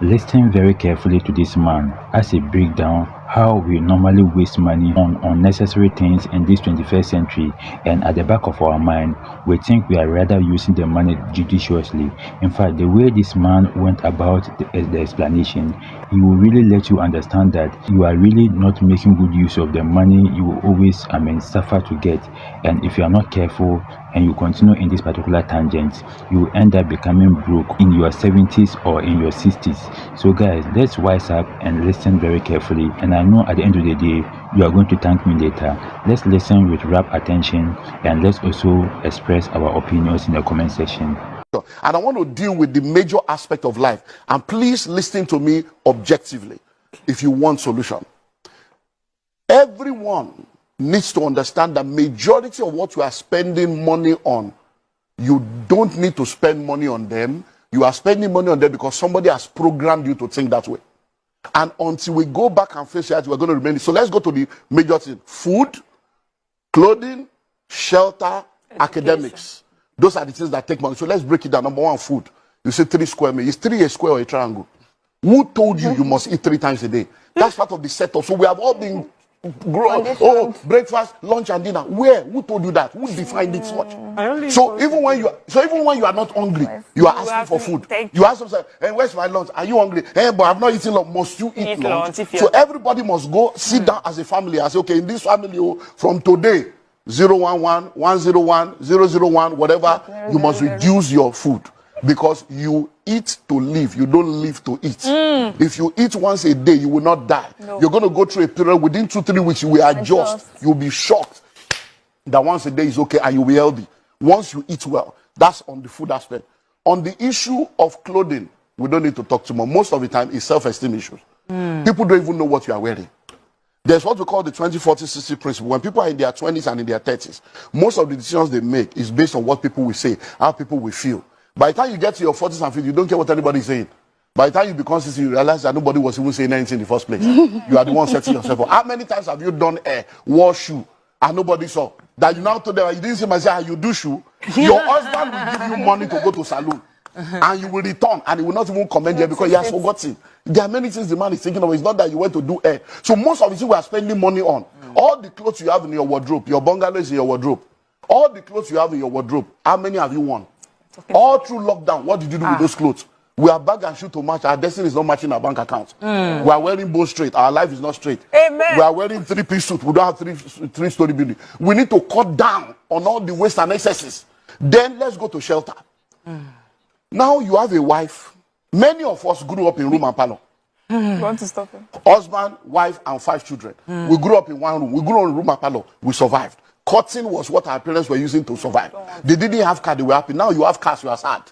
Listen very carefully to this man as he breaks down how we normally waste money on unnecessary things in this 21st century, and at the back of our mind, we think we are rather using the money judiciously. In fact, the way this man went about the explanation, he will really let you understand that you are really not making good use of the money you will always, suffer to get. And if you are not careful and you continue in this particular tangent, you will end up becoming broke in your 70s or in your 60s. So guys, let's wise up and listen very carefully, and I know at the end of the day you are going to thank me later. Let's listen with rapt attention, and let's also express our opinions in the comment section. And I want to deal with the major aspect of life, and please listen to me objectively if you want solution. Everyone needs to understand that majority of what you are spending money on, you don't need to spend money on them. You are spending money on them because somebody has programmed you to think that way. And until we go back and face reality, we're going to remain. So let's go to the major thing: food, clothing, shelter, academics. Those are the things that take money. So let's break it down. Number one, food. You say 3 square meters. Is 3 a square or a triangle? Who told you you must eat 3 times a day? That's part of the setup. So we have all been breakfast, lunch, and dinner. Where? Who told you that? Who defined it so much? So even when you are not hungry, you are asking for food. You ask them, hey, where's my lunch? Are you hungry? Hey, but I've not eaten lunch. Must you eat lunch? So everybody must go sit down as a family and say, okay, in this family, from today, 011, 101, 001, whatever, you must reduce your food. Because you eat to live, you don't live to eat. If you eat once a day, you will not die. You're going to go through a period within 2-3 weeks, you will adjust. You'll be shocked that once a day is okay and you'll be healthy. Once you eat well, that's on the food aspect. On the issue of clothing, we don't need to talk too much. Most of the time, it's self-esteem issues. People don't even know what you are wearing. There's what we call the 20-40-60 principle. When people are in their 20s and in their 30s, most of the decisions they make is based on what people will say, how people will feel. By the time you get to your 40s and 50s, you don't care what anybody is saying. By the time you become 60, you realize that nobody was even saying anything in the first place. You are the one setting yourself up. How many times have you done a wore shoe and nobody saw? That you now told them, you didn't see myself, you do shoe. Your husband will give you money to go to salon. And you will return and he will not even commend you because he has forgotten. There are many things the man is thinking of. It's not that you went to do hair. So most of the things we are spending money on. All the clothes you have in your wardrobe, your bungalow is in your wardrobe. All the clothes you have in your wardrobe, how many have you worn? All through lockdown, what did you do with those clothes? We are bag and shoe to match. Our destiny is not matching our bank account. We are wearing both straight. Our life is not straight. Amen. We are wearing 3-piece suit. We don't have three-story building. We need to cut down on all the waste and excesses. Then let's go to shelter. Now you have a wife. Many of us grew up in room and parlor. You want to stop him? Husband, wife, and 5 children. We grew up in one room. We grew up in room and parlor. We survived. Cotton was what our parents were using to survive. They didn't have car, they were happy. Now you have cars, you are sad.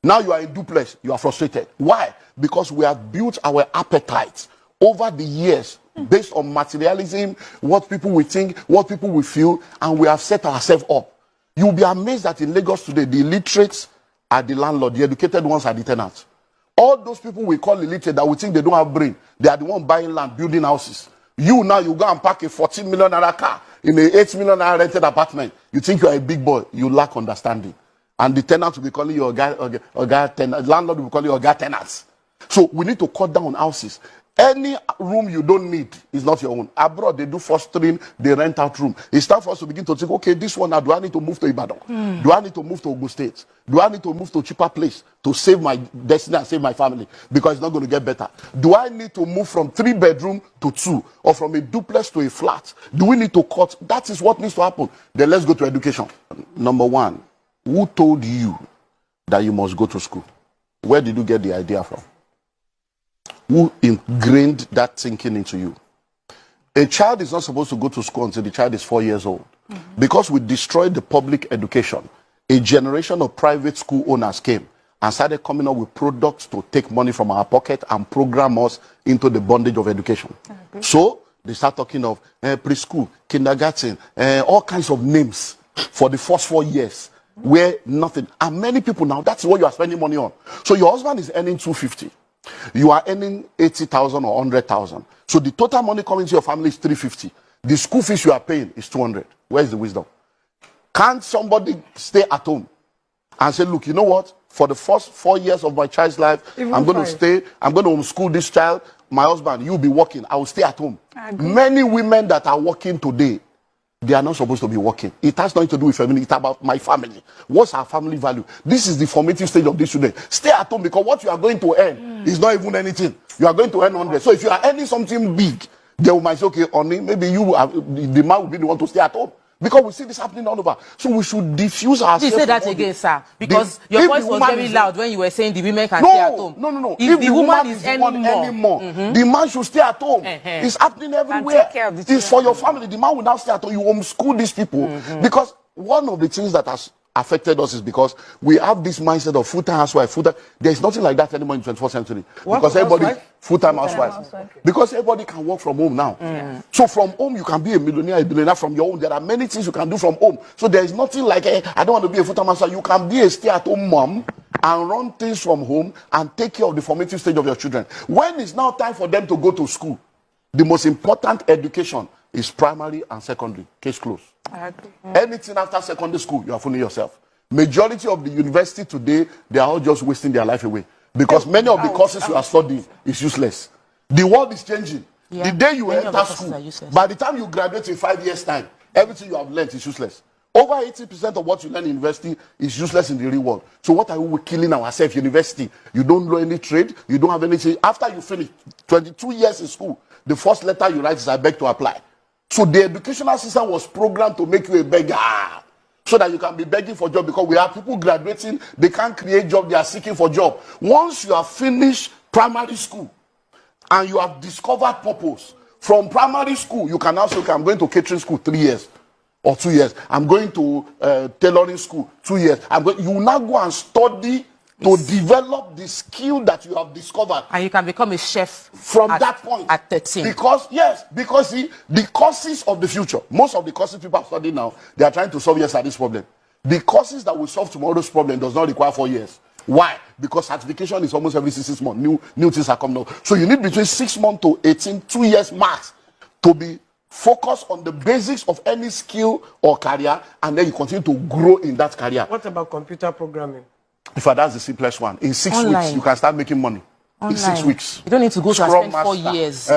Now you are in duplex, you are frustrated. Why? Because we have built our appetite over the years based on materialism, what people will think, what people will feel, and we have set ourselves up. You'll be amazed that in Lagos today, the illiterates are the landlord, the educated ones are the tenants. All those people we call illiterate that we think they don't have brain, they are the ones buying land, building houses. You now, you go and park a 14 million naira car in an 8 million naira rented apartment. You think you are a big boy. You lack understanding. And the tenant will be calling you a guy tenant. Landlord will be calling you a guy tenants. So we need to cut down on houses. Any room you don't need is not your own. Abroad, they do fostering, they rent out room. It's time for us to begin to think, okay, this one now, do I need to move to Ibadan? Do I need to move to Ogun State? Do I need to move to a cheaper place to save my destiny and save my family? Because it's not going to get better. Do I need to move from 3-bedroom to 2? Or from a duplex to a flat? Do we need to cut? That is what needs to happen. Then let's go to education. Number one, who told you that you must go to school? Where did you get the idea from? Who ingrained that thinking into you? A child is not supposed to go to school until the child is 4 years old. Because we destroyed the public education, a generation of private school owners came and started coming up with products to take money from our pocket and program us into the bondage of education. So they start talking of preschool, kindergarten, all kinds of names for the first 4 years where nothing. And many people now, that's what you are spending money on. So your husband is earning 250. You are earning 80,000 or 100,000. So the total money coming to your family is 350. The school fees you are paying is 200. Where's the wisdom? Can't somebody stay at home and say, look, you know what? For the first 4 years of my child's life, Even I'm going to 5. stay. I'm going to homeschool this child. My husband, you'll be working. I will stay at home. I agree. Many women that are working today, they are not supposed to be working. It has nothing to do with family. It's about my family. What's our family value? This is the formative stage of this student. Stay at home, because what you are going to earn is not even anything. You are going to earn 100. So if you are earning something big, they might say, okay, honey, maybe the man will be the one to stay at home. Because we see this happening all over. So we should diffuse ourselves. You say that again, sir. Because your voice was very loud when you were saying the women can stay at home. No. If the woman is earning more, the man should stay at home. It's happening everywhere. take care of the It's for your family. The man will now stay at home. You homeschool these people. Because one of the things that has affected us is because we have this mindset of full-time housewife. There is nothing like that anymore in the 21st century. Because everybody, full-time housewife. Because everybody can work from home now. So from home, you can be a millionaire, a billionaire from your home. There are many things you can do from home. So there is nothing like, I don't want to be a full-time housewife. You can be a stay-at-home mom and run things from home and take care of the formative stage of your children. When it's now time for them to go to school, the most important education is primary and secondary. Case closed. I agree. Anything after secondary school, you are fooling yourself. Majority of the university today, they are all just wasting their life away. Because many of the courses you are studying is useless. The world is changing. Yeah, The day you many of the enter courses school, are useless. by the time you graduate in 5 years' time, everything you have learned is useless. Over 80% of what you learn in university is useless in the real world. So what are we killing ourselves? University, you don't know any trade, you don't have anything. After you finish 22 years in school, the first letter you write is I beg to apply. So the educational system was programmed to make you a beggar, so that you can be begging for job, because we have people graduating, they can't create job, they are seeking for job. Once you have finished primary school and you have discovered purpose, from primary school, you can now say, okay, I'm going to catering school 3 years or 2 years. I'm going to tailoring school 2 years. You will now go and study to develop the skill that you have discovered. and you can become a chef From that point. at 13. Because see, the courses of the future, most of the courses people are studying now, they are trying to solve yesterday's problem. The courses that will solve tomorrow's problem does not require 4 years. Why? Because certification is almost every 6 months. New things are coming out. So you need between 6 months to 18, 2 years max, to be focused on the basics of any skill or career, and then you continue to grow in that career. What about computer programming? In fact, that's the simplest one. In 6 Online. weeks, you can start making money. In 6 Online. weeks. You don't need to go to Scrum spend 4 Master, years.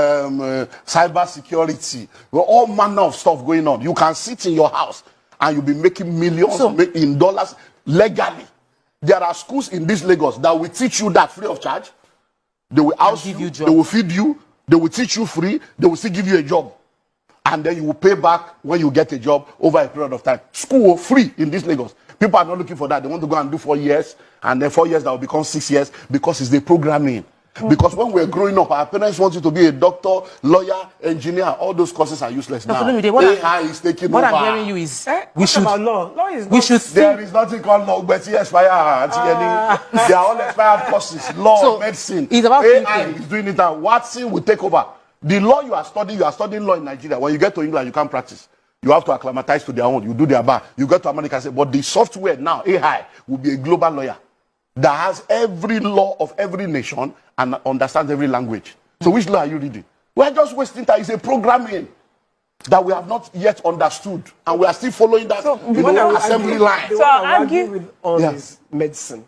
Cyber security, all manner of stuff going on. You can sit in your house and you'll be making millions in dollars legally. There are schools in this Lagos that will teach you that free of charge. They will house give you, you job. they will feed you, they will teach you free, they will still give you a job. And then you will pay back when you get a job over a period of time. School free in this Lagos. People are not looking for that. They want to go and do 4 years, and then 4 years that will become 6 years, because it's the programming. Because when we're growing up, our parents want you to be a doctor, lawyer, engineer. All those courses are useless now. AI is taking over. What I'm hearing you is we What should about law? Law is we not- should There think is nothing called law, but it's expired. They are all expired courses. Law, So, medicine. it's about AI thinking. is doing it now. Watson will take over. The law you are studying law in Nigeria. When you get to England, you can't practice. You have to acclimatize to their own. You do their bar. You get to America, say, but the software now, AI, will be a global lawyer that has every law of every nation and understands every language. So which law are you reading? We're just wasting time. It's a programming that we have not yet understood, and we are still following that assembly line. The So one I I'll will argue give- with all Yeah. is medicine.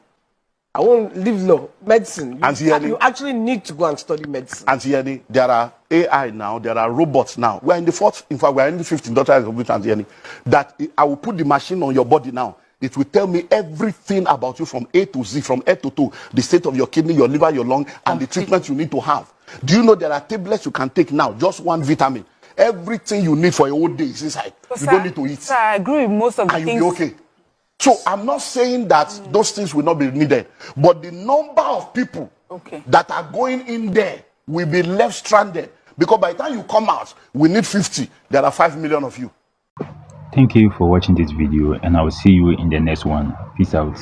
I won't leave law. Medicine. You actually need to go and study medicine. Auntie Yenny, there are AI now, there are robots now. We're in the fourth, in fact, we're in the 15th doctorate of Auntie Yenny, that I will put the machine on your body now. It will tell me everything about you from A to Z, from head to toe, the state of your kidney, your liver, your lung, and the treatment you need to have. Do you know there are tablets you can take now, just one vitamin? Everything you need for a whole day is inside. You don't need to eat. Sir, I agree with most of the And things. you'll be okay. So I'm not saying that those things will not be needed, but the number of people that are going in there will be left stranded, because by the time you come out, we need 50. There are 5 million of you. Thank you for watching this video, and I will see you in the next one. Peace out.